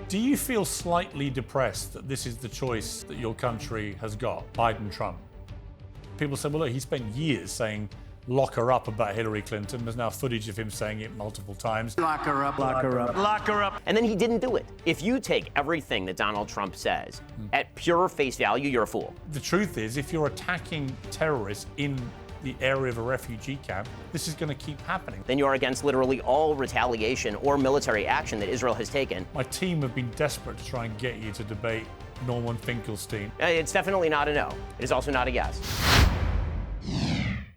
Do you feel slightly depressed that this is the choice that your country has got, Biden-Trump? People say, well, look, he spent years saying lock her up about Hillary Clinton. There's now footage of him saying it multiple times. Lock her up, lock her up, lock her up. And then he didn't do it. If you take everything that Donald Trump says at pure face value, you're a fool. The truth is, if you're attacking terrorists in the area of a refugee camp, this is going to keep happening. Then you're against literally all retaliation or military action that Israel has taken. My team have been desperate to try and get you to debate Norman Finkelstein. It's definitely not a no. It is also not a yes.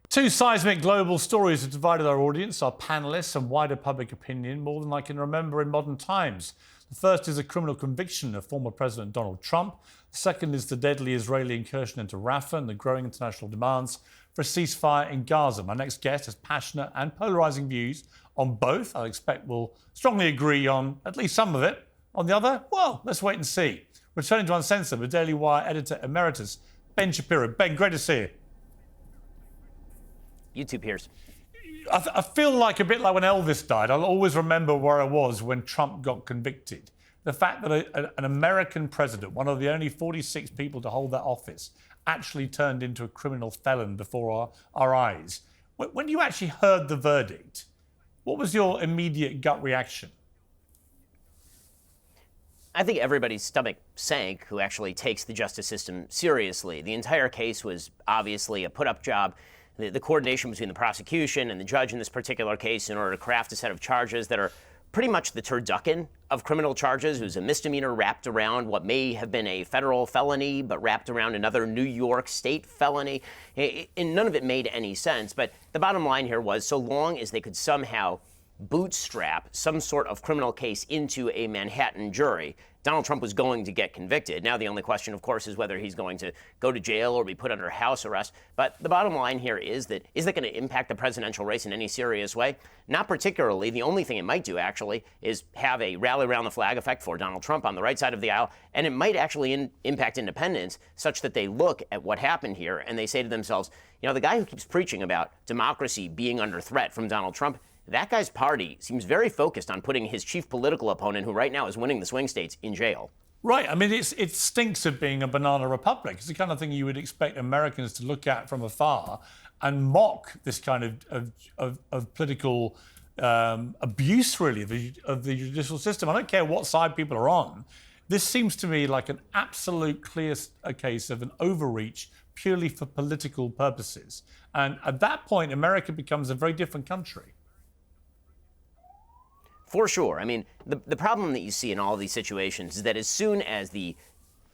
Two seismic global stories have divided our audience, our panelists, and wider public opinion more than I can remember in modern times. The first is a criminal conviction of former President Donald Trump. The second is the deadly Israeli incursion into Rafah and the growing international demands for a ceasefire in Gaza. My next guest has passionate and polarising views on both. I expect we'll strongly agree on at least some of it. On the other, well, let's wait and see. Returning to Uncensored, the Daily Wire editor emeritus, Ben Shapiro. Ben, great to see you. You too, Piers. I feel like a bit like when Elvis died. I'll always remember where I was when Trump got convicted. The fact that an American president, one of the only 46 people to hold that office, actually turned into a criminal felon before our eyes. When you actually heard the verdict, what was your immediate gut reaction? I think everybody's stomach sank who actually takes the justice system seriously. The entire case was obviously a put-up job. The coordination between the prosecution and the judge in this particular case in order to craft a set of charges that are pretty much the turducken of criminal charges. It was a misdemeanor wrapped around what may have been a federal felony, but wrapped around another New York state felony. And none of it made any sense. But the bottom line here was, so long as they could somehow bootstrap some sort of criminal case into a Manhattan jury, Donald Trump was going to get convicted. Now, the only question, of course, is whether he's going to go to jail or be put under house arrest. But the bottom line here is that going to impact the presidential race in any serious way? Not particularly. The only thing it might do, actually, is have a rally around the flag effect for Donald Trump on the right side of the aisle. And it might actually impact independents such that they look at what happened here and they say to themselves, you know, the guy who keeps preaching about democracy being under threat from Donald Trump, that guy's party seems very focused on putting his chief political opponent, who right now is winning the swing states, in jail. Right. I mean, it stinks of being a banana republic. It's the kind of thing you would expect Americans to look at from afar and mock this kind of political abuse, really, of the judicial system. I don't care what side people are on. This seems to me like an absolute clear case of an overreach purely for political purposes. And at that point, America becomes a very different country. For sure. I mean, the problem that you see in all of these situations is that as soon as the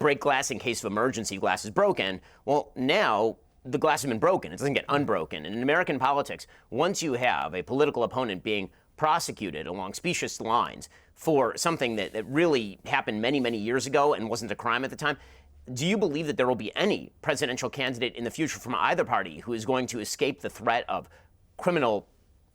break glass in case of emergency glass is broken, well, now the glass has been broken. It doesn't get unbroken. And in American politics, once you have a political opponent being prosecuted along specious lines for something that really happened many, many years ago and wasn't a crime at the time, do you believe that there will be any presidential candidate in the future from either party who is going to escape the threat of criminal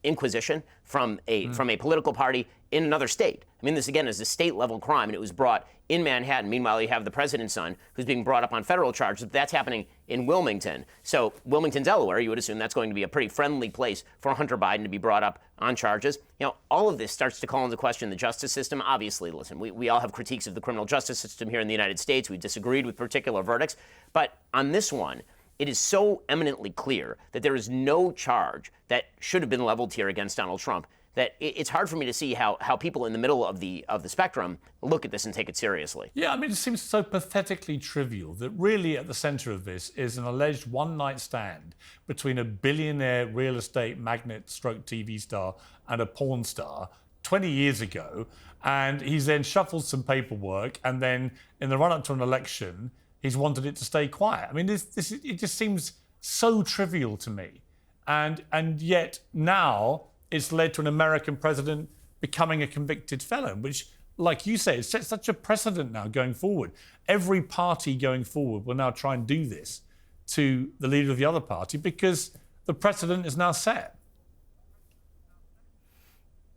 inquisition from a political party in another state? I mean, this, again, is a state-level crime, and it was brought in Manhattan. Meanwhile, you have the president's son who's being brought up on federal charges. That's happening in Wilmington. So Wilmington, Delaware, you would assume that's going to be a pretty friendly place for Hunter Biden to be brought up on charges. You know, all of this starts to call into question the justice system. Obviously, listen, we all have critiques of the criminal justice system here in the United States. We disagreed with particular verdicts. But on this one, it is so eminently clear that there is no charge that should have been leveled here against Donald Trump that it's hard for me to see how people in the middle of the spectrum look at this and take it seriously. Yeah, I mean, it seems so pathetically trivial that really at the centre of this is an alleged one-night stand between a billionaire real estate magnate stroke TV star and a porn star 20 years ago, and he's then shuffled some paperwork, and then in the run-up to an election, he's wanted it to stay quiet. I mean, it just seems so trivial to me. And yet now it's led to an American president becoming a convicted felon, which, like you say, it sets such a precedent now going forward. Every party going forward will now try and do this to the leader of the other party because the precedent is now set.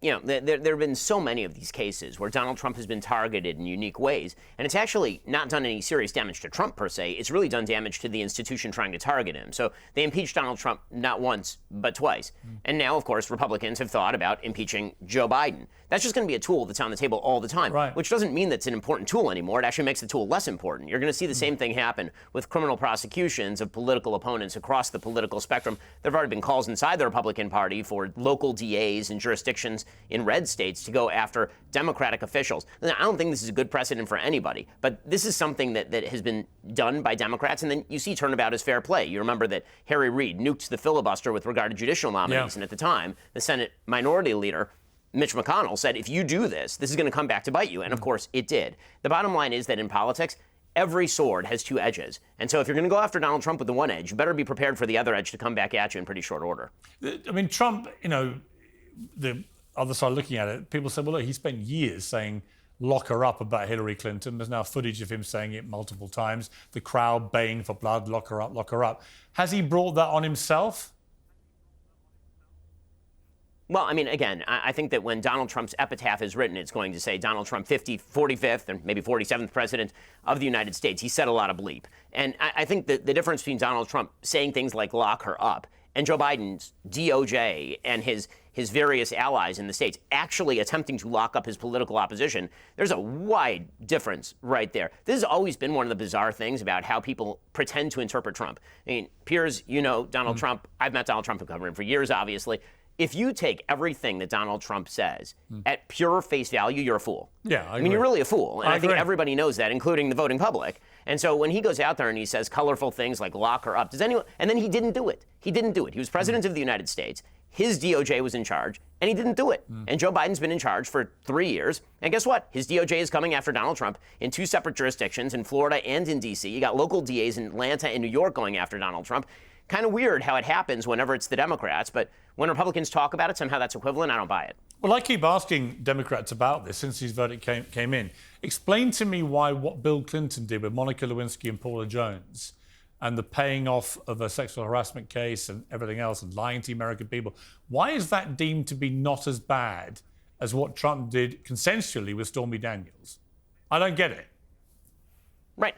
there have been so many of these cases where Donald Trump has been targeted in unique ways, and it's actually not done any serious damage to Trump per se. It's really done damage to the institution trying to target him. So they impeached Donald Trump not once, but twice. And now, of course, Republicans have thought about impeaching Joe Biden. That's just going to be a tool that's on the table all the time, right, which doesn't mean that's an important tool anymore. It actually makes the tool less important. You're going to see the same thing happen with criminal prosecutions of political opponents across the political spectrum. There have already been calls inside the Republican Party for local DAs in jurisdictions in red states to go after Democratic officials. Now, I don't think this is a good precedent for anybody, but this is something that has been done by Democrats, and then you see turnabout as fair play. You remember that Harry Reid nuked the filibuster with regard to judicial nominees, and at the time, the Senate Minority Leader, Mitch McConnell, said, if you do this, this is going to come back to bite you. And of course, it did. The bottom line is that in politics, every sword has two edges. And so if you're going to go after Donald Trump with the one edge, you better be prepared for the other edge to come back at you in pretty short order. I mean, Trump, the other side looking at it, people say, well, look, he spent years saying, lock her up about Hillary Clinton. There's now footage of him saying it multiple times. The crowd baying for blood, lock her up, lock her up. Has he brought that on himself? Well, I mean, again, I think that when Donald Trump's epitaph is written, it's going to say Donald Trump 45th and maybe 47th president of the United States. He said a lot of bleep. And I think that the difference between Donald Trump saying things like lock her up and Joe Biden's DOJ and his various allies in the states actually attempting to lock up his political opposition, there's a wide difference right there. This has always been one of the bizarre things about how people pretend to interpret Trump. I mean, Piers, Donald Trump. I've met Donald Trump and covered him for years, obviously. If you take everything that Donald Trump says at pure face value, you're a fool. Yeah, I mean, you're really a fool. And I think agree. everybody knows that, including the voting public. And so when he goes out there and he says colorful things like lock her up, does anyone? And then he didn't do it. He didn't do it. He was president of the United States. His DOJ was in charge, and he didn't do it. And Joe Biden's been in charge for 3 years. And guess what? His DOJ is coming after Donald Trump in two separate jurisdictions, in Florida and in D.C. You got local DAs in Atlanta and New York going after Donald Trump. Kind of weird how it happens whenever it's the Democrats, but when Republicans talk about it, somehow that's equivalent. I don't buy it. Well, I keep asking Democrats about this since his verdict came in. Explain to me why what Bill Clinton did with Monica Lewinsky and Paula Jones and the paying off of a sexual harassment case and everything else and lying to the American people, why is that deemed to be not as bad as what Trump did consensually with Stormy Daniels? I don't get it. Right.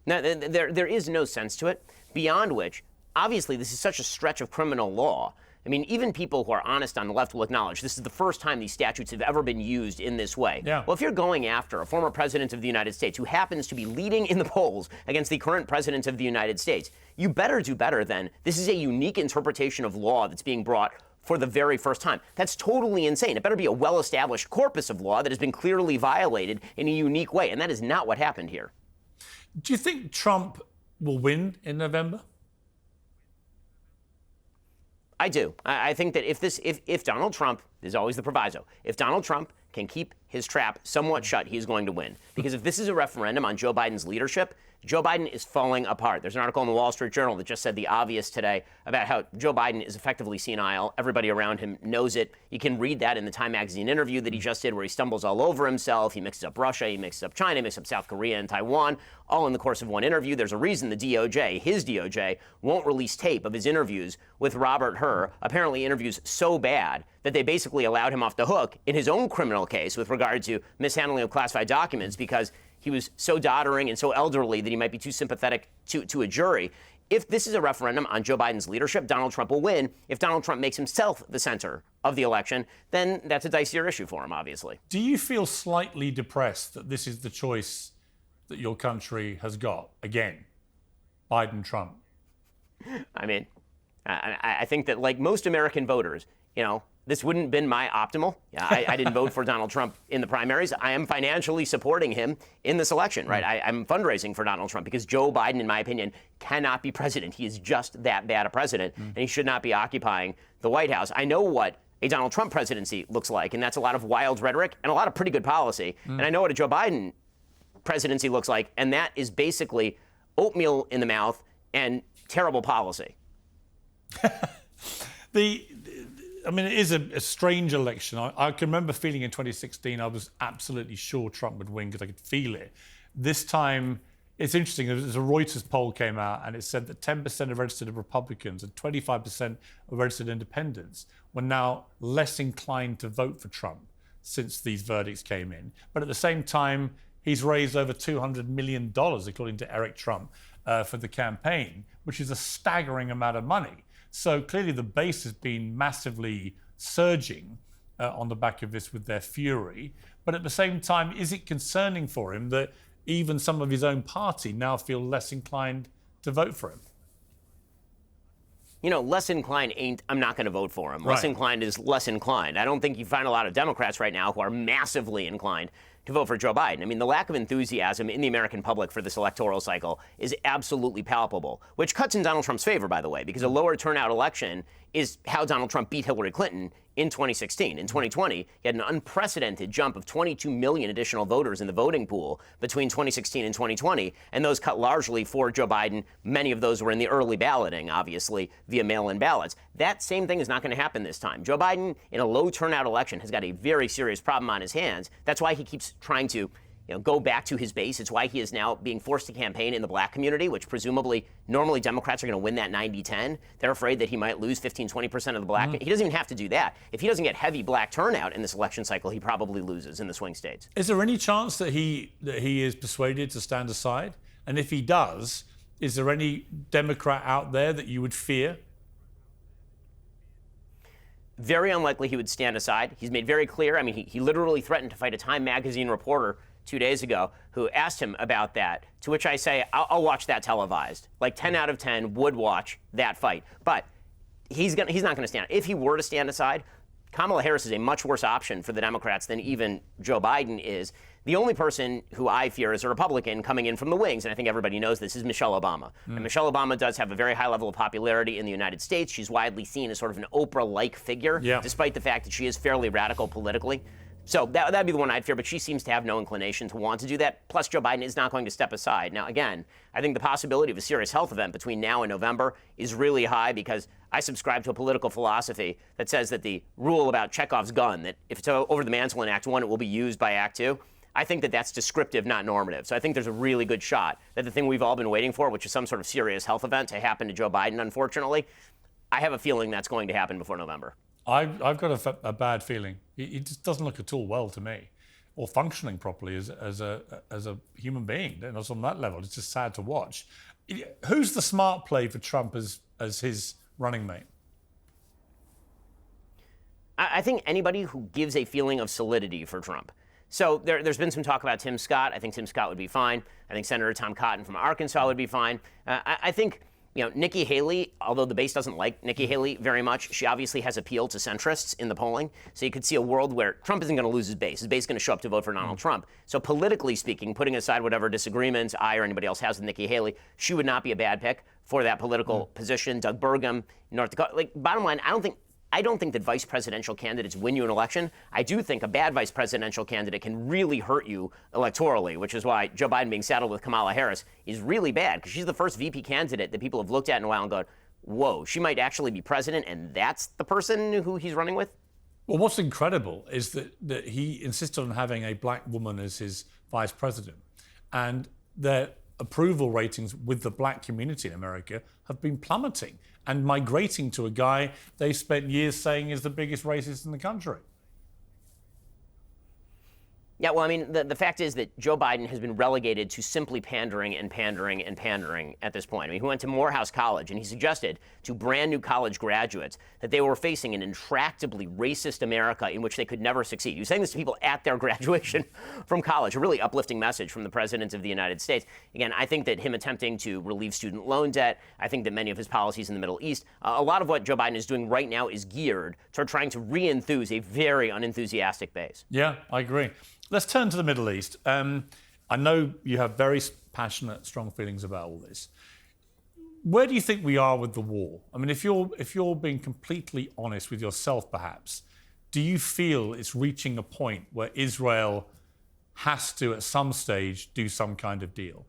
Now, there is no sense to it, beyond which, obviously, this is such a stretch of criminal law. I mean, even people who are honest on the left will acknowledge this is the first time these statutes have ever been used in this way. Yeah. Well, if you're going after a former president of the United States who happens to be leading in the polls against the current president of the United States, you better do better than this is a unique interpretation of law that's being brought for the very first time. That's totally insane. It better be a well-established corpus of law that has been clearly violated in a unique way, and that is not what happened here. Do you think Trump will win in November? I do. I think that if Donald Trump, there's always the proviso, if Donald Trump can keep his trap somewhat shut, he's going to win. Because if this is a referendum on Joe Biden's leadership, Joe Biden is falling apart. There's an article in the Wall Street Journal that just said the obvious today about how Joe Biden is effectively senile. Everybody around him knows it. You can read that in the Time magazine interview that he just did where he stumbles all over himself. He mixes up Russia, he mixes up China, he mixes up South Korea and Taiwan, all in the course of one interview. There's a reason the DOJ, his DOJ, won't release tape of his interviews with Robert Hur, apparently interviews so bad that they basically allowed him off the hook in his own criminal case with regard to mishandling of classified documents because he was so doddering and so elderly that he might be too sympathetic to a jury. If this is a referendum on Joe Biden's leadership, Donald Trump will win. If Donald Trump makes himself the center of the election, then that's a dicier issue for him, obviously. Do you feel slightly depressed that this is the choice that your country has got? Again, Biden-Trump. I mean, I think that like most American voters, this wouldn't have been my optimal. I didn't vote for Donald Trump in the primaries. I am financially supporting him in this election, right? I'm fundraising for Donald Trump because Joe Biden, in my opinion, cannot be president. He is just that bad a president, and he should not be occupying the White House. I know what a Donald Trump presidency looks like, and that's a lot of wild rhetoric and a lot of pretty good policy. And I know what a Joe Biden presidency looks like, and that is basically oatmeal in the mouth and terrible policy. It is a strange election. I can remember feeling in 2016, I was absolutely sure Trump would win because I could feel it. This time, It's interesting. There's a Reuters poll came out, and it said that 10% of registered Republicans and 25% of registered independents were now less inclined to vote for Trump since these verdicts came in. But at the same time, he's raised over $200 million, according to Eric Trump, for the campaign, which is a staggering amount of money. So clearly the base has been massively surging on the back of this with their fury. But at the same time, is it concerning for him that even some of his own party now feel less inclined to vote for him? You know, less inclined ain't, I'm not going to vote for him. Right. Less inclined is less inclined. I don't think you find a lot of Democrats right now who are massively inclined to vote for Joe Biden. I mean, the lack of enthusiasm in the American public for this electoral cycle is absolutely palpable, which cuts in Donald Trump's favor, by the way, because a lower turnout election is how Donald Trump beat Hillary Clinton in 2016. In 2020, he had an unprecedented jump of 22 million additional voters in the voting pool between 2016 and 2020, and those cut largely for Joe Biden. Many of those were in the early balloting, obviously, via mail-in ballots. That same thing is not going to happen this time. Joe Biden, in a low turnout election, has got a very serious problem on his hands. That's why he keeps trying to go back to his base. It's why he is now being forced to campaign in the black community, which presumably normally Democrats are going to win that 90-10. They're afraid that he might lose 15-20% of the black. He doesn't even have to do that. If he doesn't get heavy black turnout in this election cycle, he probably loses in the swing states. Is there any chance that he is persuaded to stand aside? And if he does, is there any Democrat out there that you would fear? Very unlikely he would stand aside. He's made very clear. I mean, he literally threatened to fight a Time magazine reporter 2 days ago who asked him about that, to which I say, I'll watch that televised. Like 10 out of 10 would watch that fight. But he's not going to stand. If he were to stand aside, Kamala Harris is a much worse option for the Democrats than even Joe Biden is. The only person who I fear is a Republican coming in from the wings, and I think everybody knows this, is Michelle Obama. And Michelle Obama does have a very high level of popularity in the United States. She's widely seen as sort of an Oprah-like figure, despite the fact that she is fairly radical politically. So that'd be the one I'd fear, but she seems to have no inclination to want to do that. Plus, Joe Biden is not going to step aside. Now, again, I think the possibility of a serious health event between now and November is really high because I subscribe to a political philosophy that says that the rule about Chekhov's gun, that if it's over the mantle in Act 1, it will be used by Act 2, I think that that's descriptive, not normative. So I think there's a really good shot that the thing we've all been waiting for, which is some sort of serious health event to happen to Joe Biden, unfortunately, I have a feeling that's going to happen before November. I've got a bad feeling. He just doesn't look at all well to me, or functioning properly as a human being. And on that level, it's just sad to watch. Who's the smart play for Trump as his running mate? I think anybody who gives a feeling of solidity for Trump. So there's been some talk about Tim Scott. I think Tim Scott would be fine. I think Senator Tom Cotton from Arkansas would be fine. I think Nikki Haley, although the base doesn't like Nikki Haley very much, she obviously has appeal to centrists in the polling. So you could see a world where Trump isn't going to lose his base. His base is going to show up to vote for Donald Trump. So politically speaking, putting aside whatever disagreements I or anybody else has with Nikki Haley, she would not be a bad pick for that political position. Doug Burgum, North Dakota. Bottom line, I don't think that vice presidential candidates win you an election. I do think a bad vice presidential candidate can really hurt you electorally, which is why Joe Biden being saddled with Kamala Harris is really bad, because she's the first VP candidate that people have looked at in a while and go, whoa, she might actually be president, and that's the person who he's running with? Well, what's incredible is that he insisted on having a black woman as his vice president, and their approval ratings with the black community in America have been plummeting and migrating to a guy they spent years saying is the biggest racist in the country. Yeah, well, I mean, the fact is that Joe Biden has been relegated to simply pandering and pandering and pandering at this point. I mean, he went to Morehouse College, and he suggested to brand new college graduates that they were facing an intractably racist America in which they could never succeed. He was saying this to people at their graduation from college, a really uplifting message from the President of the United States. Again, I think that him attempting to relieve student loan debt, I think that many of his policies in the Middle East, a lot of what Joe Biden is doing right now is geared toward trying to re-enthuse a very unenthusiastic base. Yeah, I agree. Let's turn to the Middle East. I know you have very passionate, strong feelings about all this. Where do you think we are with the war? I mean, if you're being completely honest with yourself, perhaps, do you feel it's reaching a point where Israel has to, at some stage, do some kind of deal?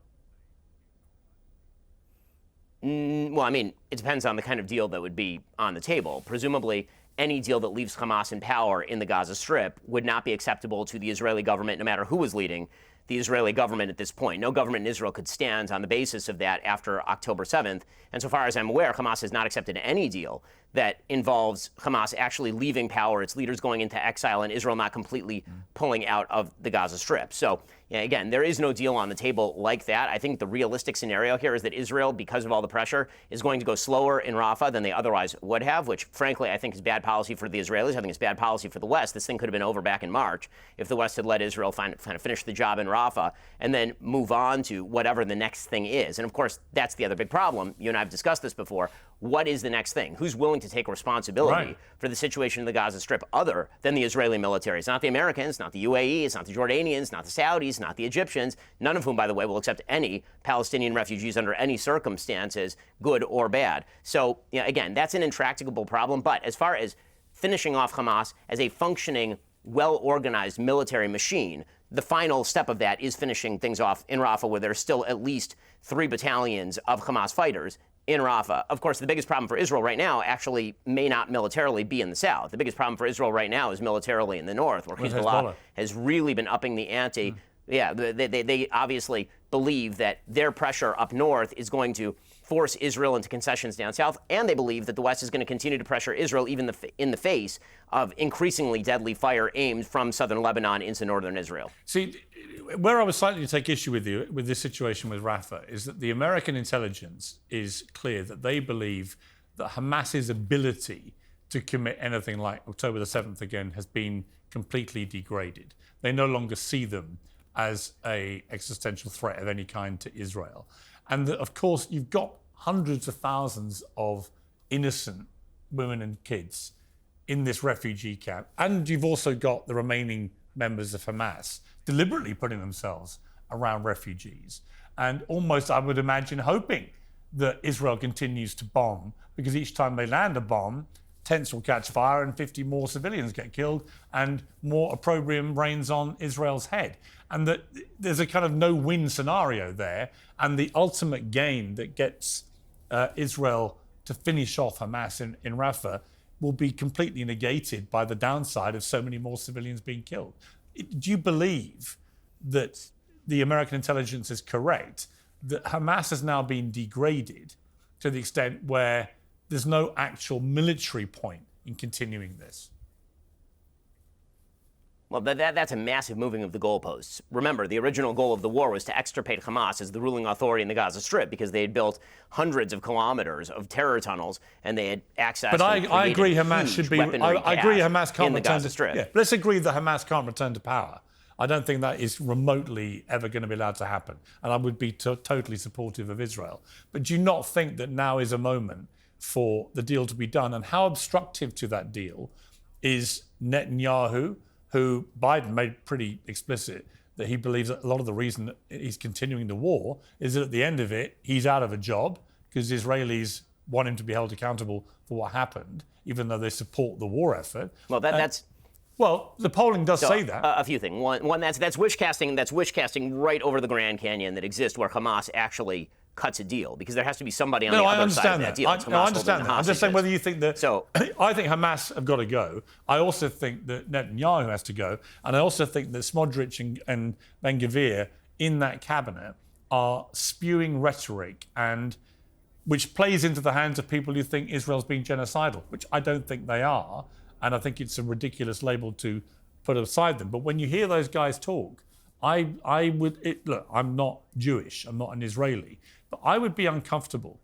Well, I mean, it depends on the kind of deal that would be on the table. Presumably, any deal that leaves Hamas in power in the Gaza Strip would not be acceptable to the Israeli government, no matter who was leading the Israeli government at this point. No government in Israel could stand on the basis of that after October 7th. And so far as I'm aware, Hamas has not accepted any deal that involves Hamas actually leaving power, its leaders going into exile, and Israel not completely pulling out of the Gaza Strip. So, yeah, again, there is no deal on the table like that. I think the realistic scenario here is that Israel, because of all the pressure, is going to go slower in Rafah than they otherwise would have, which, frankly, I think is bad policy for the Israelis. I think it's bad policy for the West. This thing could have been over back in March if the West had let Israel kind of finish the job in Rafah and then move on to whatever the next thing is. And, of course, that's the other big problem. You and I have discussed this before. What is the next thing? Who's willing to take responsibility for the situation in the Gaza Strip other than the Israeli military? It's not the Americans, not the UAE, it's not the Jordanians, not the Saudis, not the Egyptians, none of whom, by the way, will accept any Palestinian refugees under any circumstances, good or bad. So, again, that's an intractable problem. But as far as finishing off Hamas as a functioning, well-organized military machine, the final step of that is finishing things off in Rafah, where there's still at least 3 battalions of Hamas fighters in Rafah. Of course, the biggest problem for Israel right now actually may not militarily be in the south. The biggest problem for Israel right now is militarily in the north, where Hezbollah has really been upping the ante. Yeah, they obviously believe that their pressure up north is going to force Israel into concessions down south, and they believe that the West is going to continue to pressure Israel even in the face of increasingly deadly fire aimed from southern Lebanon into northern Israel. See, where I would slightly take issue with you with this situation with Rafah is that the American intelligence is clear that they believe that Hamas's ability to commit anything like October the 7th again has been completely degraded. They no longer see them as an existential threat of any kind to Israel. And that, of course, you've got hundreds of thousands of innocent women and kids in this refugee camp. And you've also got the remaining members of Hamas deliberately putting themselves around refugees. And almost, I would imagine, hoping that Israel continues to bomb, because each time they land a bomb, tents will catch fire and 50 more civilians get killed and more opprobrium rains on Israel's head. And that there's a kind of no-win scenario there. And the ultimate gain that gets Israel to finish off Hamas in Rafah will be completely negated by the downside of so many more civilians being killed. Do you believe that the American intelligence is correct, that Hamas has now been degraded to the extent where there's no actual military point in continuing this? Well, that's a massive moving of the goalposts. Remember, the original goal of the war was to extirpate Hamas as the ruling authority in the Gaza Strip, because they had built hundreds of kilometers of terror tunnels and they had access to I agree Hamas should be. I agree Hamas can't return to Strip. Yeah, let's agree that Hamas can't return to power. I don't think that is remotely ever going to be allowed to happen, and I would be totally supportive of Israel. But do you not think that now is a moment for the deal to be done? And how obstructive to that deal is Netanyahu, who Biden made pretty explicit that he believes that a lot of the reason that he's continuing the war is that at the end of it, he's out of a job because the Israelis want him to be held accountable for what happened, even though they support the war effort. Well, that's... Well, the polling does say that. A few things. One, that's wish casting. That's wish casting right over the Grand Canyon that exists, where Hamas actually cuts a deal, because there has to be somebody on the other side of that deal. I understand that. I'm just saying whether you think that... So, I think Hamas have got to go. I also think that Netanyahu has to go. And I also think that Smotrich and Ben-Gvir in that cabinet are spewing rhetoric, and which plays into the hands of people who think Israel's being genocidal, which I don't think they are. And I think it's a ridiculous label to put aside them. But when you hear those guys talk, look, I'm not Jewish, I'm not an Israeli, but I would be uncomfortable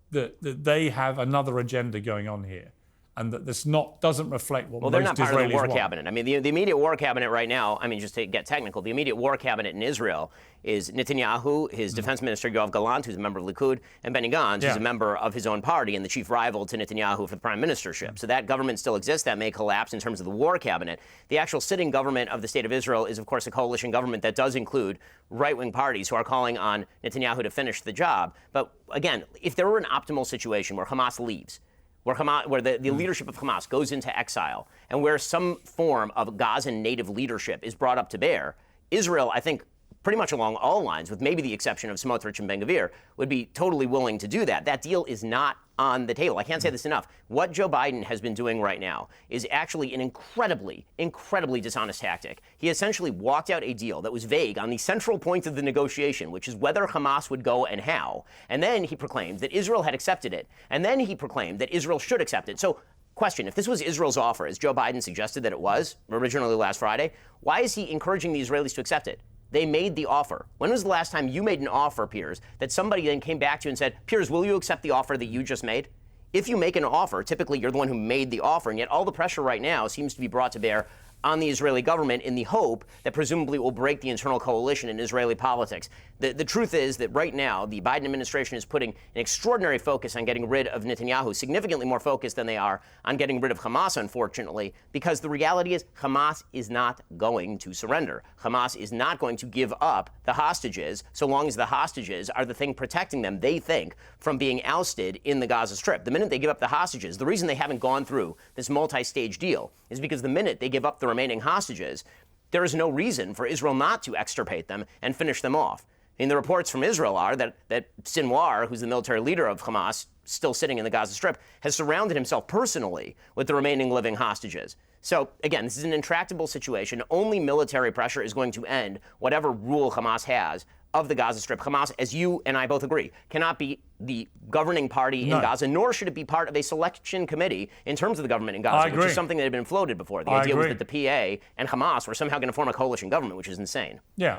that they have another agenda going on here, and that this doesn't reflect what most Israelis want. Well, they're not part of the war cabinet. I mean, the immediate war cabinet right now, I mean, just to get technical, the immediate war cabinet in Israel is Netanyahu, his defense minister Yoav Gallant, who's a member of Likud, and Benny Gantz, who's a member of his own party and the chief rival to Netanyahu for the prime ministership. So that government still exists. That may collapse in terms of the war cabinet. The actual sitting government of the state of Israel is, of course, a coalition government that does include right-wing parties who are calling on Netanyahu to finish the job. But again, if there were an optimal situation where Hamas leaves, where the leadership of Hamas goes into exile, and where some form of Gazan native leadership is brought up to bear, Israel, I think, pretty much along all lines, with maybe the exception of Smotrich and Ben-Gvir, would be totally willing to do that. That deal is not on the table. I can't say this enough. What Joe Biden has been doing right now is actually an incredibly, incredibly dishonest tactic. He essentially walked out a deal that was vague on the central point of the negotiation, which is whether Hamas would go and how. And then he proclaimed that Israel had accepted it. And then he proclaimed that Israel should accept it. So, question, if this was Israel's offer, as Joe Biden suggested that it was originally last Friday, why is he encouraging the Israelis to accept it? They made the offer. When was the last time you made an offer, Piers, that somebody then came back to you and said, Piers, will you accept the offer that you just made? If you make an offer, typically you're the one who made the offer, and yet all the pressure right now seems to be brought to bear on the Israeli government in the hope that presumably will break the internal coalition in Israeli politics. The truth is that right now, the Biden administration is putting an extraordinary focus on getting rid of Netanyahu, significantly more focused than they are on getting rid of Hamas, unfortunately, because the reality is Hamas is not going to surrender. Hamas is not going to give up the hostages so long as the hostages are the thing protecting them, they think, from being ousted in the Gaza Strip. The minute they give up the hostages, the reason they haven't gone through this multi-stage deal is because the minute they give up the remaining hostages, there is no reason for Israel not to extirpate them and finish them off. I mean, the reports from Israel are that Sinwar, who's the military leader of Hamas, still sitting in the Gaza Strip, has surrounded himself personally with the remaining living hostages. So, again, this is an intractable situation. Only military pressure is going to end whatever rule Hamas has of the Gaza Strip. Hamas, as you and I both agree, cannot be the governing party in Gaza, nor should it be part of a selection committee in terms of the government in Gaza, which is something that had been floated before. The idea was that the PA and Hamas were somehow going to form a coalition government, which is insane. Yeah,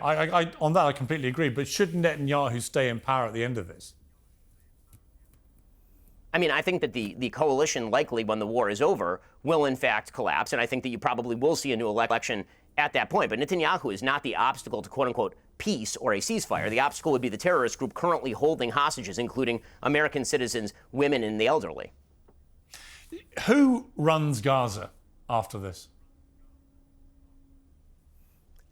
on that I completely agree. But should Netanyahu stay in power at the end of this? I mean, I think that the coalition likely, when the war is over, will in fact collapse. And I think that you probably will see a new election at that point. But Netanyahu is not the obstacle to, quote unquote, peace or a ceasefire. The obstacle would be the terrorist group currently holding hostages, including American citizens, women, and the elderly. Who runs Gaza after this?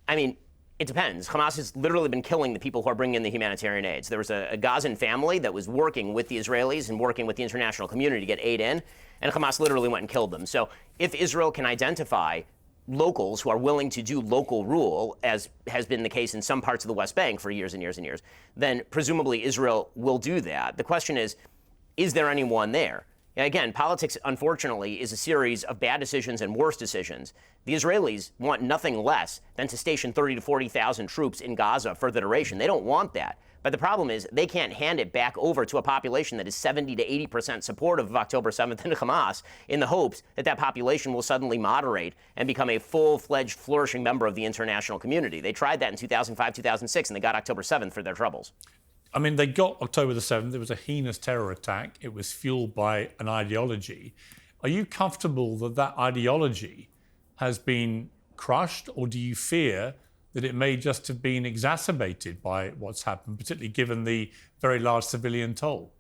I mean, it depends. Hamas has literally been killing the people who are bringing in the humanitarian aids. There was a Gazan family that was working with the Israelis and working with the international community to get aid in, and Hamas literally went and killed them. So if Israel can identify locals who are willing to do local rule, as has been the case in some parts of the West Bank for years and years and years, then presumably Israel will do that. The question is there anyone there? Again, politics, unfortunately, is a series of bad decisions and worse decisions. The Israelis want nothing less than to station 30 to 40,000 troops in Gaza for the duration. They don't want that. But the problem is they can't hand it back over to a population that is 70 to 80% supportive of October 7th and Hamas in the hopes that that population will suddenly moderate and become a full-fledged, flourishing member of the international community. They tried that in 2005, 2006, and they got October 7th for their troubles. I mean, they got October the 7th. It was a heinous terror attack. It was fueled by an ideology. Are you comfortable that that ideology has been crushed, or do you fear that it may just have been exacerbated by what's happened, particularly given the very large civilian toll?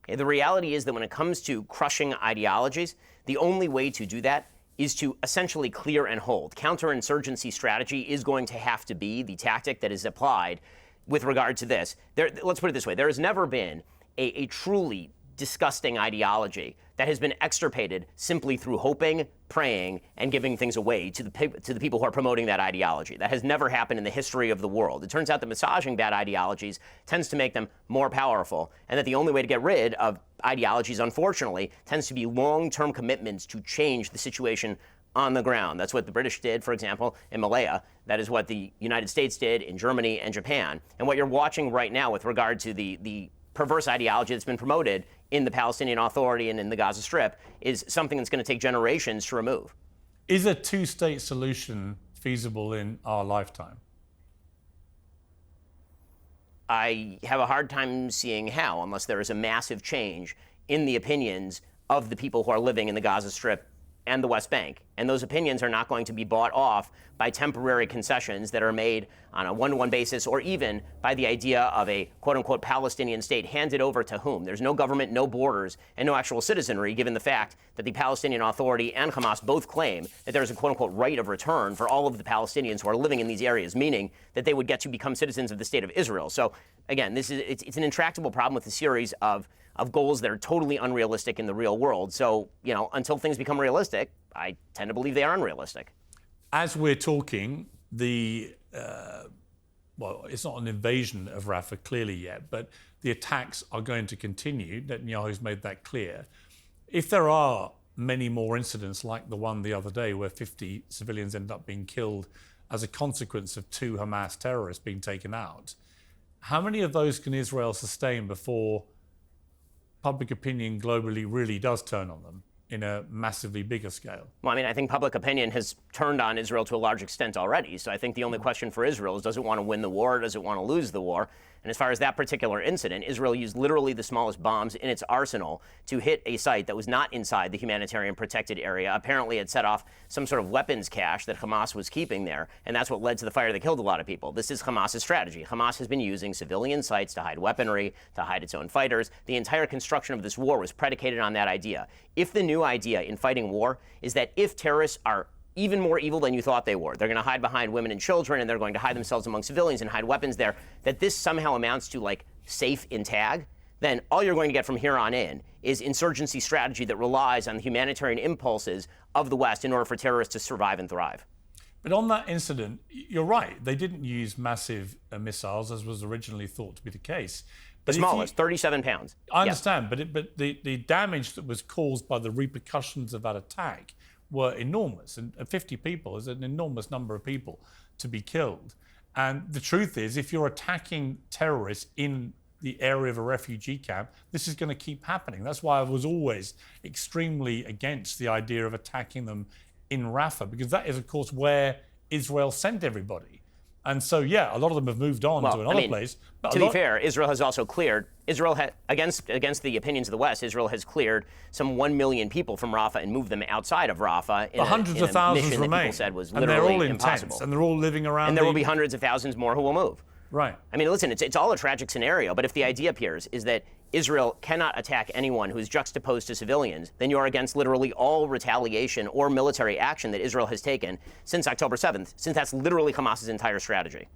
The reality is that when it comes to crushing ideologies, the only way to do that is to essentially clear and hold. Counterinsurgency strategy is going to have to be the tactic that is applied with regard to this. Let's put it this way. There has never been a truly disgusting ideology that has been extirpated simply through hoping, praying, and giving things away to the people who are promoting that ideology. That has never happened in the history of the world. It turns out that massaging bad ideologies tends to make them more powerful, and that the only way to get rid of ideologies, unfortunately, tends to be long-term commitments to change the situation on the ground. That's what the British did, for example, in Malaya. That is what the United States did in Germany and Japan. And what you're watching right now with regard to the perverse ideology that's been promoted in the Palestinian Authority and in the Gaza Strip is something that's going to take generations to remove. Is a two-state solution feasible in our lifetime? I have a hard time seeing how, unless there is a massive change in the opinions of the people who are living in the Gaza Strip and the West Bank. And those opinions are not going to be bought off by temporary concessions that are made on a one-to-one basis, or even by the idea of a quote-unquote Palestinian state handed over to whom? There's no government, no borders, and no actual citizenry, given the fact that the Palestinian Authority and Hamas both claim that there's a quote-unquote right of return for all of the Palestinians who are living in these areas, meaning that they would get to become citizens of the state of Israel. So again, it's an intractable problem with a series of goals that are totally unrealistic in the real world. So, until things become realistic, I tend to believe they are unrealistic. As we're talking, well, it's not an invasion of Rafah clearly yet, but the attacks are going to continue. Netanyahu's made that clear. If there are many more incidents like the one the other day where 50 civilians ended up being killed as a consequence of 2 Hamas terrorists being taken out, how many of those can Israel sustain before public opinion globally really does turn on them in a massively bigger scale? Well, I mean, I think public opinion has turned on Israel to a large extent already. So I think the only question for Israel is, does it want to win the war or does it want to lose the war? And as far as that particular incident, Israel used literally the smallest bombs in its arsenal to hit a site that was not inside the humanitarian protected area. Apparently, it set off some sort of weapons cache that Hamas was keeping there, and that's what led to the fire that killed a lot of people. This is Hamas's strategy. Hamas has been using civilian sites to hide weaponry, to hide its own fighters. The entire construction of this war was predicated on that idea. If the new idea in fighting war is that if terrorists are even more evil than you thought they were, they're going to hide behind women and children, and they're going to hide themselves among civilians and hide weapons there, that this somehow amounts to like safe in tag, then all you're going to get from here on in is insurgency strategy that relies on the humanitarian impulses of the West in order for terrorists to survive and thrive. But on that incident, you're right. They didn't use massive missiles, as was originally thought to be the case. The smallest, 37 pounds. I understand, but the damage that was caused by the repercussions of that attack were enormous. And 50 people is an enormous number of people to be killed. And the truth is, if you're attacking terrorists in the area of a refugee camp, this is going to keep happening. That's why I was always extremely against the idea of attacking them in Rafah, because that is, of course, where Israel sent everybody. And so, yeah, a lot of them have moved on to another place. But to be fair, Israel has also cleared, against the opinions of the West, Israel has cleared some 1 million people from Rafah and moved them outside of Rafah in hundreds of thousands mission remain. That people said was and literally they're all impossible. intense, and they're all living around. And there will be hundreds of thousands more who will move. Right. I mean, listen, it's all a tragic scenario, but if the idea, Piers, is that Israel cannot attack anyone who is juxtaposed to civilians, then you're against literally all retaliation or military action that Israel has taken since October 7th, since that's literally Hamas's entire strategy.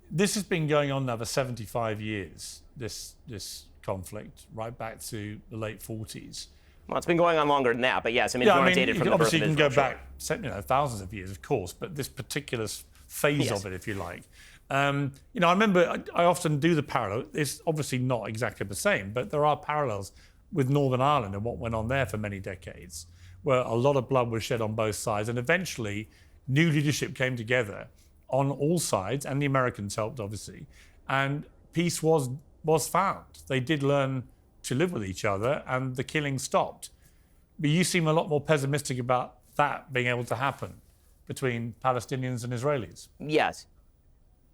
This has been going on now for 75 years, this conflict, right back to the late 40s. Well, it's been going on longer than that, but yes, I mean, if you want to date it from the birth of Israel. Obviously, you can go back thousands of years, of course, but this particular phase of it, if you like. I remember I often do the parallel. It's obviously not exactly the same, but there are parallels with Northern Ireland and what went on there for many decades, where a lot of blood was shed on both sides, and eventually new leadership came together on all sides, and the Americans helped, obviously, and peace was found. They did learn to live with each other, and the killing stopped. But you seem a lot more pessimistic about that being able to happen between Palestinians and Israelis. Yes.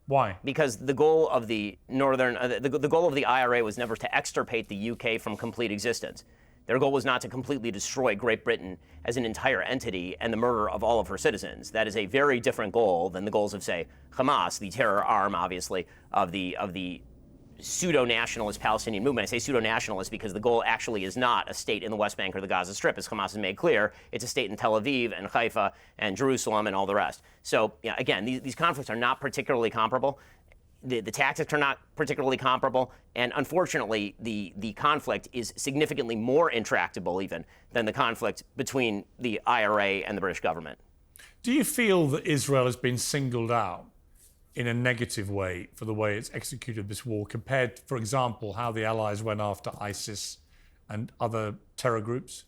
Why? Because the goal of the goal of the IRA was never to extirpate the UK from complete existence. Their goal was not to completely destroy Great Britain as an entire entity and the murder of all of her citizens. That is a very different goal than the goals of, say, Hamas, the terror arm, obviously, of the pseudo-nationalist Palestinian movement. I say pseudo-nationalist because the goal actually is not a state in the West Bank or the Gaza Strip, as Hamas has made clear. It's a state in Tel Aviv and Haifa and Jerusalem and all the rest. So, again, these conflicts are not particularly comparable. The tactics are not particularly comparable, and unfortunately, the conflict is significantly more intractable even than the conflict between the IRA and the British government. Do you feel that Israel has been singled out in a negative way for the way it's executed this war, compared, for example, how the Allies went after ISIS and other terror groups?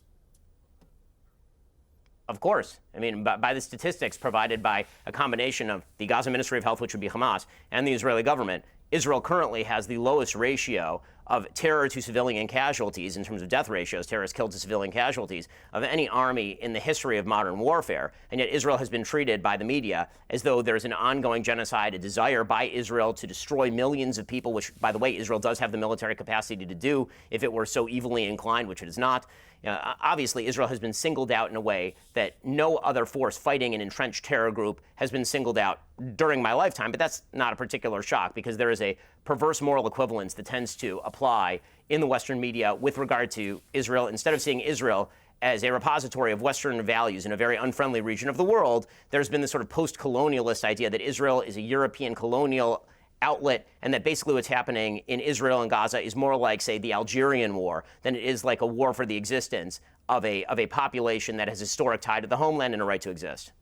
Of course. I mean, by the statistics provided by a combination of the Gaza Ministry of Health, which would be Hamas, and the Israeli government, Israel currently has the lowest ratio of terror to civilian casualties in terms of death ratios, terrorists killed to civilian casualties, of any army in the history of modern warfare. And yet Israel has been treated by the media as though there's an ongoing genocide, a desire by Israel to destroy millions of people, which, by the way, Israel does have the military capacity to do if it were so evilly inclined, which it is not. Obviously, Israel has been singled out in a way that no other force fighting an entrenched terror group has been singled out during my lifetime. But that's not a particular shock, because there is a perverse moral equivalence that tends to apply in the Western media with regard to Israel. Instead of seeing Israel as a repository of Western values in a very unfriendly region of the world, there's been this sort of post-colonialist idea that Israel is a European colonial outlet, and that basically what's happening in Israel and Gaza is more like, say, the Algerian war than it is like a war for the existence of a population that has historic tie to the homeland and a right to exist.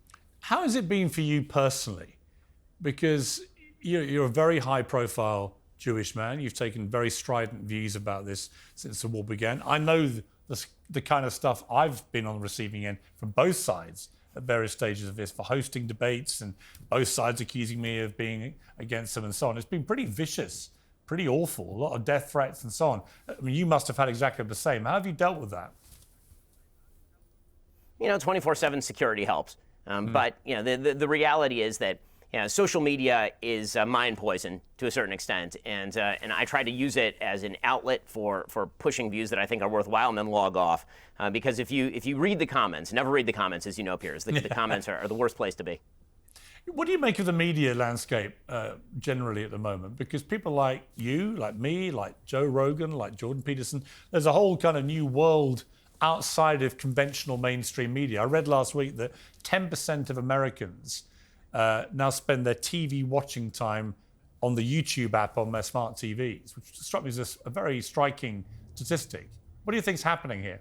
How has it been for you personally? Because you're a very high-profile Jewish man. You've taken very strident views about this since the war began. I know the kind of stuff I've been on the receiving end from both sides at various stages of this for hosting debates and both sides accusing me of being against them and so on. It's been pretty vicious, pretty awful, a lot of death threats and so on. I mean, you must have had exactly the same. How have you dealt with that? 24/7 security helps. But, the reality is that social media is mind poison to a certain extent, and I try to use it as an outlet for pushing views that I think are worthwhile, and then log off. Because if you read the comments, never read the comments, as you know, Piers, the comments are the worst place to be. What do you make of the media landscape generally at the moment? Because people like you, like me, like Joe Rogan, like Jordan Peterson, there's a whole kind of new world outside of conventional mainstream media. I read last week that 10% of Americans now spend their TV watching time on the YouTube app on their smart TVs, which struck me as a very striking statistic. What do you think is happening here?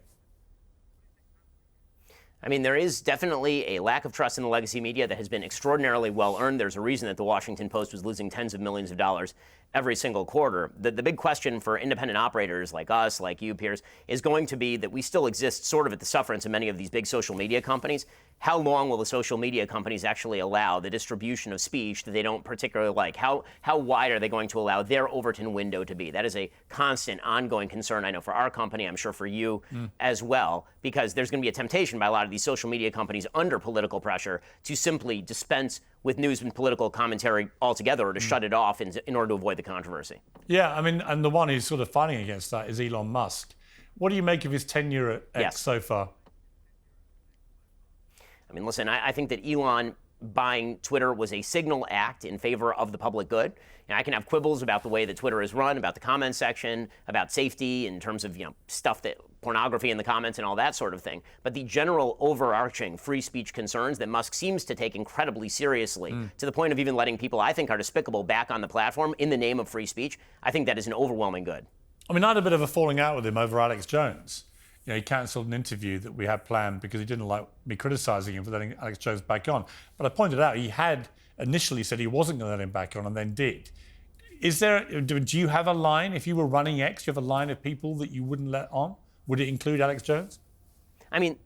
I mean, there is definitely a lack of trust in the legacy media that has been extraordinarily well earned. There's a reason that the Washington Post was losing tens of millions of dollars every single quarter. The big question for independent operators like us, like you, Piers, is going to be that we still exist sort of at the sufferance of many of these big social media companies. How long will the social media companies actually allow the distribution of speech that they don't particularly like? How wide are they going to allow their Overton window to be? That is a constant, ongoing concern, I know, for our company, I'm sure for you as well, because there's going to be a temptation by a lot of these social media companies under political pressure to simply dispense with news and political commentary altogether, or to shut it off in order to avoid the controversy. Yeah, I mean, and the one who's sort of fighting against that is Elon Musk. What do you make of his tenure at X so far? I mean, listen, I think that Elon buying Twitter was a signal act in favor of the public good. And I can have quibbles about the way that Twitter is run, about the comment section, about safety in terms of stuff that pornography in the comments and all that sort of thing. But the general overarching free speech concerns that Musk seems to take incredibly seriously, to the point of even letting people I think are despicable back on the platform in the name of free speech, I think that is an overwhelming good. I mean, I had a bit of a falling out with him over Alex Jones. He cancelled an interview that we had planned because he didn't like me criticising him for letting Alex Jones back on. But I pointed out he had initially said he wasn't going to let him back on and then did. Do you have a line? If you were running X, do you have a line of people that you wouldn't let on? Would it include Alex Jones? I mean,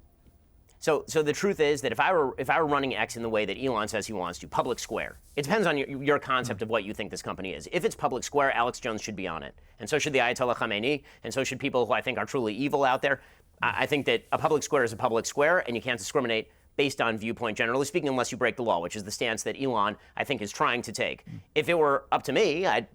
so the truth is that if I were running X in the way that Elon says he wants to, public square, it depends on your concept of what you think this company is. If it's public square, Alex Jones should be on it. And so should the Ayatollah Khamenei, and so should people who I think are truly evil out there. I think that a public square is a public square, and you can't discriminate based on viewpoint, generally speaking, unless you break the law, which is the stance that Elon, I think, is trying to take. If it were up to me, I'd,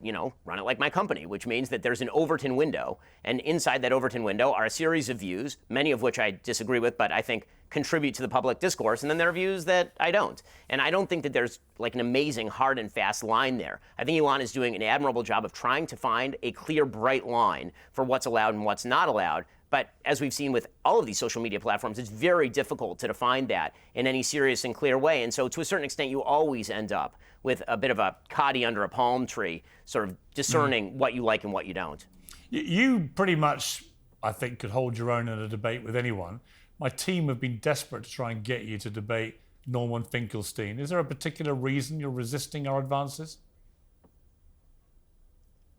run it like my company, which means that there's an Overton window, and inside that Overton window are a series of views, many of which I disagree with, but I think contribute to the public discourse, and then there are views that I don't. And I don't think that there's like an amazing hard and fast line there. I think Elon is doing an admirable job of trying to find a clear, bright line for what's allowed and what's not allowed. But as we've seen with all of these social media platforms, it's very difficult to define that in any serious and clear way. And so to a certain extent, you always end up with a bit of a coddy under a palm tree, sort of discerning what you like and what you don't. You pretty much, I think, could hold your own in a debate with anyone. My team have been desperate to try and get you to debate Norman Finkelstein. Is there a particular reason you're resisting our advances?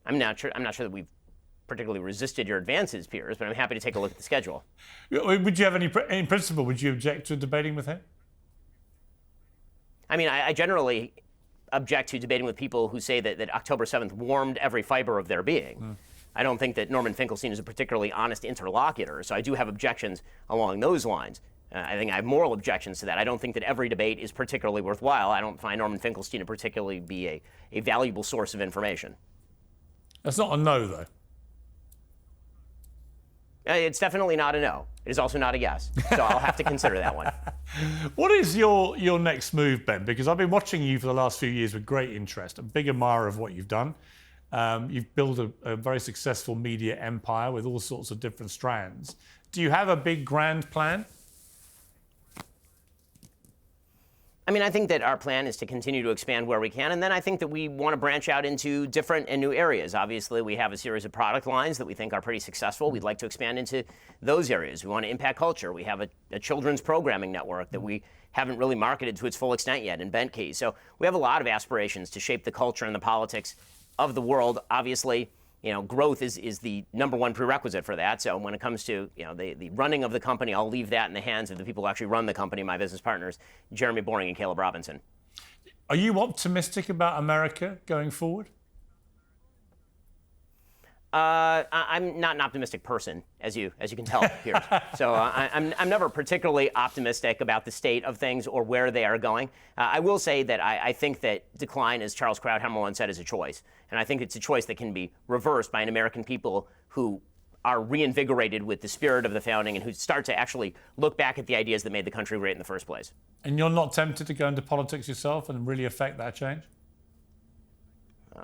I'm not sure that we've particularly resisted your advances, Piers, but I'm happy to take a look at the schedule. Would you have any principle? Would you object to debating with him? I mean, I generally object to debating with people who say that October 7th warmed every fiber of their being. I don't think that Norman Finkelstein is a particularly honest interlocutor, so I do have objections along those lines. I think I have moral objections to that. I don't think that every debate is particularly worthwhile. I don't find Norman Finkelstein to particularly be a valuable source of information. That's not a no, though. It's definitely not a no. It is also not a yes. So I'll have to consider that one. What is your next move, Ben? Because I've been watching you for the last few years with great interest. A big admirer of what you've done. You've built a very successful media empire with all sorts of different strands. Do you have a big grand plan? I mean, I think that our plan is to continue to expand where we can, and then I think that we want to branch out into different and new areas. Obviously, we have a series of product lines that we think are pretty successful. We'd like to expand into those areas. We want to impact culture. We have a children's programming network that we haven't really marketed to its full extent yet in Bentkey. So we have a lot of aspirations to shape the culture and the politics of the world. Obviously, growth is the number one prerequisite for that. So when it comes to the running of the company, I'll leave that in the hands of the people who actually run the company, my business partners, Jeremy Boring and Caleb Robinson. Are you optimistic about America going forward? I'm not an optimistic person, as you can tell, Piers. So I'm never particularly optimistic about the state of things or where they are going. I will say that I think that decline, as Charles Krauthammer once said, is a choice. And I think it's a choice that can be reversed by an American people who are reinvigorated with the spirit of the founding and who start to actually look back at the ideas that made the country great in the first place. And you're not tempted to go into politics yourself and really affect that change?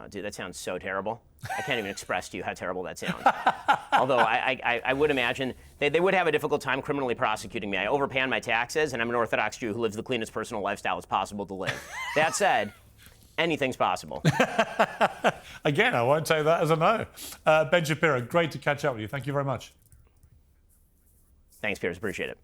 Dude, that sounds so terrible. I can't even express to you how terrible that sounds. Although I would imagine they would have a difficult time criminally prosecuting me. I overpay on my taxes, and I'm an Orthodox Jew who lives the cleanest personal lifestyle as possible to live. That said, anything's possible. Again, I won't take that as a no. Ben Shapiro, great to catch up with you. Thank you very much. Thanks, Piers. Appreciate it.